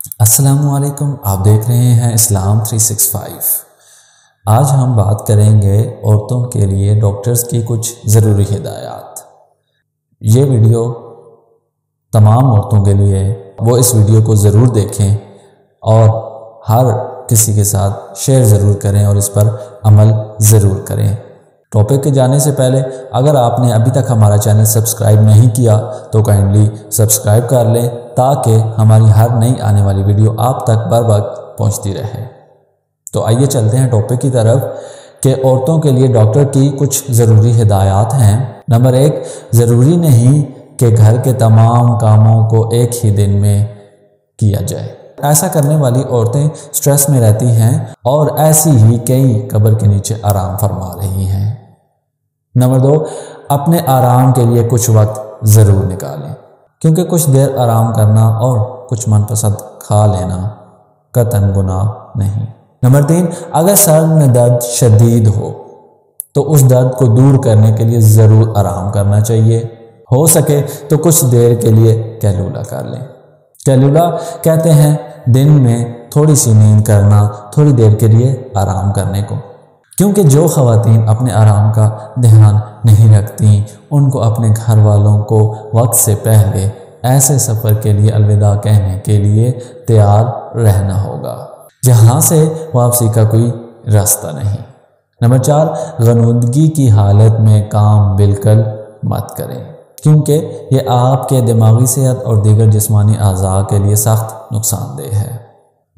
السلام علیکم، آپ دیکھ رہے ہیں اسلام 365۔ آج ہم بات کریں گے عورتوں کے لیے ڈاکٹرز کی کچھ ضروری ہدایات۔ یہ ویڈیو تمام عورتوں کے لیے وہ اس ویڈیو کو ضرور دیکھیں اور ہر کسی کے ساتھ شیئر ضرور کریں اور اس پر عمل ضرور کریں۔ ٹاپک کے جانے سے پہلے اگر آپ نے ابھی تک ہمارا چینل سبسکرائب نہیں کیا تو کائنڈلی سبسکرائب کر لیں تاکہ ہماری ہر نئی آنے والی ویڈیو آپ تک بر وقت پہنچتی رہے۔ تو آئیے چلتے ہیں ٹاپک کی طرف کہ عورتوں کے لیے ڈاکٹر کی کچھ ضروری ہدایات ہیں۔ نمبر 1، ضروری نہیں کہ گھر کے تمام کاموں کو ایک ہی دن میں کیا جائے۔ ایسا کرنے والی عورتیں سٹریس میں رہتی ہیں اور ایسی ہی کئی قبر کے نیچے آرام فرما رہی ہیں۔ نمبر 2، اپنے آرام کے لیے کچھ وقت ضرور نکالیں، کیونکہ کچھ دیر آرام کرنا اور کچھ من پسند کھا لینا قطعاً گناہ نہیں۔ نمبر 3، اگر سر میں درد شدید ہو تو اس درد کو دور کرنے کے لیے ضرور آرام کرنا چاہیے۔ ہو سکے تو کچھ دیر کے لیے کیلولا کر لیں۔ کیلولا کہتے ہیں دن میں تھوڑی سی نیند کرنا، تھوڑی دیر کے لیے آرام کرنے کو، کیونکہ جو خواتین اپنے آرام کا دھیان نہیں رکھتی ان کو اپنے گھر والوں کو وقت سے پہلے ایسے سفر کے لیے الوداع کہنے کے لیے تیار رہنا ہوگا جہاں سے واپسی کا کوئی راستہ نہیں۔ نمبر 4، غنودگی کی حالت میں کام بالکل مت کریں، کیونکہ یہ آپ کے دماغی صحت اور دیگر جسمانی اعضاء کے لیے سخت نقصان دہ ہے،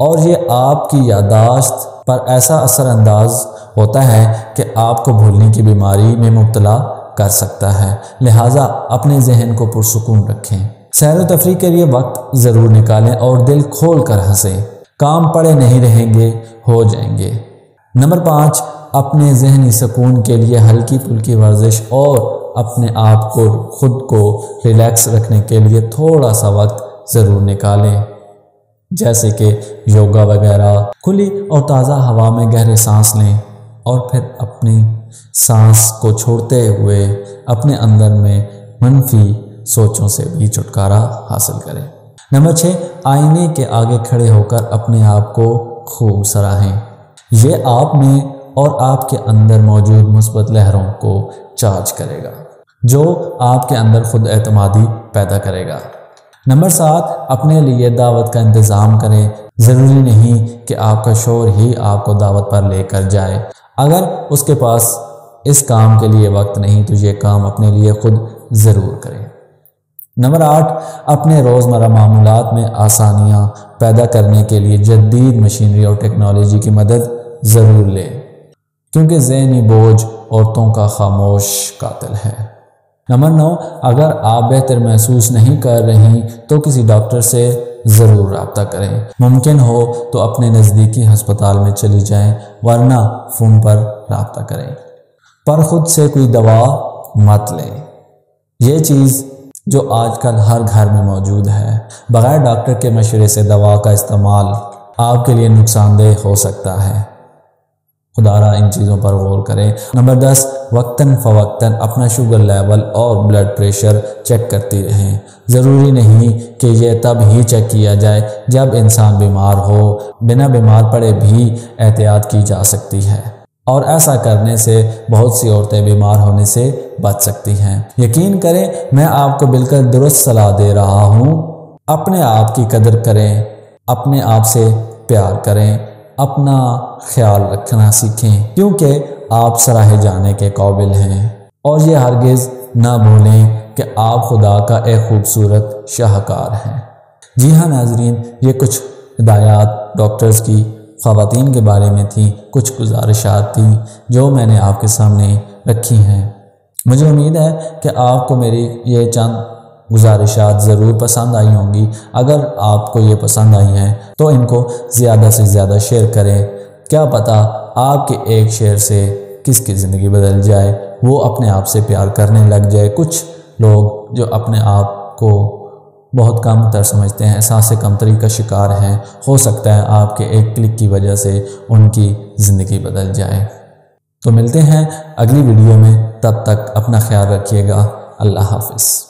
اور یہ آپ کی یادداشت پر ایسا اثر انداز ہوتا ہے کہ آپ کو بھولنے کی بیماری میں مبتلا کر سکتا ہے۔ لہٰذا اپنے ذہن کو پرسکون رکھیں، سیر و تفریح کے لیے وقت ضرور نکالیں اور دل کھول کر ہنسیں۔ کام پڑے نہیں رہیں گے، ہو جائیں گے۔ نمبر 5، اپنے ذہنی سکون کے لیے ہلکی پھلکی ورزش اور اپنے آپ کو خود کو ریلیکس رکھنے کے لیے تھوڑا سا وقت ضرور نکالیں، جیسے کہ یوگا وغیرہ۔ کھلی اور تازہ ہوا میں گہرے سانس لیں اور پھر اپنی سانس کو چھوڑتے ہوئے اپنے اندر میں منفی سوچوں سے بھی چھٹکارا حاصل کریں۔ نمبر 6، آئینے کے آگے کھڑے ہو کر اپنے آپ کو خوب سراہیں۔ یہ آپ میں اور آپ کے اندر موجود مثبت لہروں کو چارج کرے گا، جو آپ کے اندر خود اعتمادی پیدا کرے گا۔ نمبر 7، اپنے لیے دعوت کا انتظام کریں۔ ضروری نہیں کہ آپ کا شوہر ہی آپ کو دعوت پر لے کر جائے۔ اگر اس کے پاس اس کام کے لیے وقت نہیں تو یہ کام اپنے لیے خود ضرور کریں۔ نمبر 8، اپنے روزمرہ معمولات میں آسانیاں پیدا کرنے کے لیے جدید مشینری اور ٹیکنالوجی کی مدد ضرور لیں، کیونکہ ذہنی بوجھ عورتوں کا خاموش قاتل ہے۔ نمبر 9، اگر آپ بہتر محسوس نہیں کر رہی تو کسی ڈاکٹر سے ضرور رابطہ کریں۔ ممکن ہو تو اپنے نزدیکی ہسپتال میں چلی جائیں، ورنہ فون پر رابطہ کریں۔ پر خود سے کوئی دوا مت لیں۔ یہ چیز جو آج کل ہر گھر میں موجود ہے، بغیر ڈاکٹر کے مشورے سے دوا کا استعمال آپ کے لیے نقصان دہ ہو سکتا ہے۔ خدا را ان چیزوں پر غور کریں۔ نمبر 10، وقتاً فوقتاً اپنا شوگر لیول اور بلڈ پریشر چیک کرتی رہیں۔ ضروری نہیں کہ یہ تب ہی چیک کیا جائے جب انسان بیمار ہو، بنا بیمار پڑے بھی احتیاط کی جا سکتی ہے، اور ایسا کرنے سے بہت سی عورتیں بیمار ہونے سے بچ سکتی ہیں۔ یقین کریں میں آپ کو بالکل درست صلاح دے رہا ہوں۔ اپنے آپ کی قدر کریں، اپنے آپ سے پیار کریں، اپنا خیال رکھنا سیکھیں، کیونکہ آپ سراہے جانے کے قابل ہیں، اور یہ ہرگز نہ بھولیں کہ آپ خدا کا ایک خوبصورت شاہکار ہیں۔ جی ہاں ناظرین، یہ کچھ ہدایات ڈاکٹرز کی خواتین کے بارے میں تھیں، کچھ گزارشات تھیں جو میں نے آپ کے سامنے رکھی ہیں۔ مجھے امید ہے کہ آپ کو میری یہ چند گزارشات ضرور پسند آئی ہوں گی۔ اگر آپ کو یہ پسند آئی ہیں تو ان کو زیادہ سے زیادہ شیئر کریں۔ کیا پتہ آپ کے ایک شیئر سے کس کی زندگی بدل جائے، وہ اپنے آپ سے پیار کرنے لگ جائے۔ کچھ لوگ جو اپنے آپ کو بہت کم تر سمجھتے ہیں، احساس کمتری کا شکار ہیں، ہو سکتا ہے آپ کے ایک کلک کی وجہ سے ان کی زندگی بدل جائے۔ تو ملتے ہیں اگلی ویڈیو میں، تب تک اپنا خیال رکھیے گا۔ اللہ حافظ۔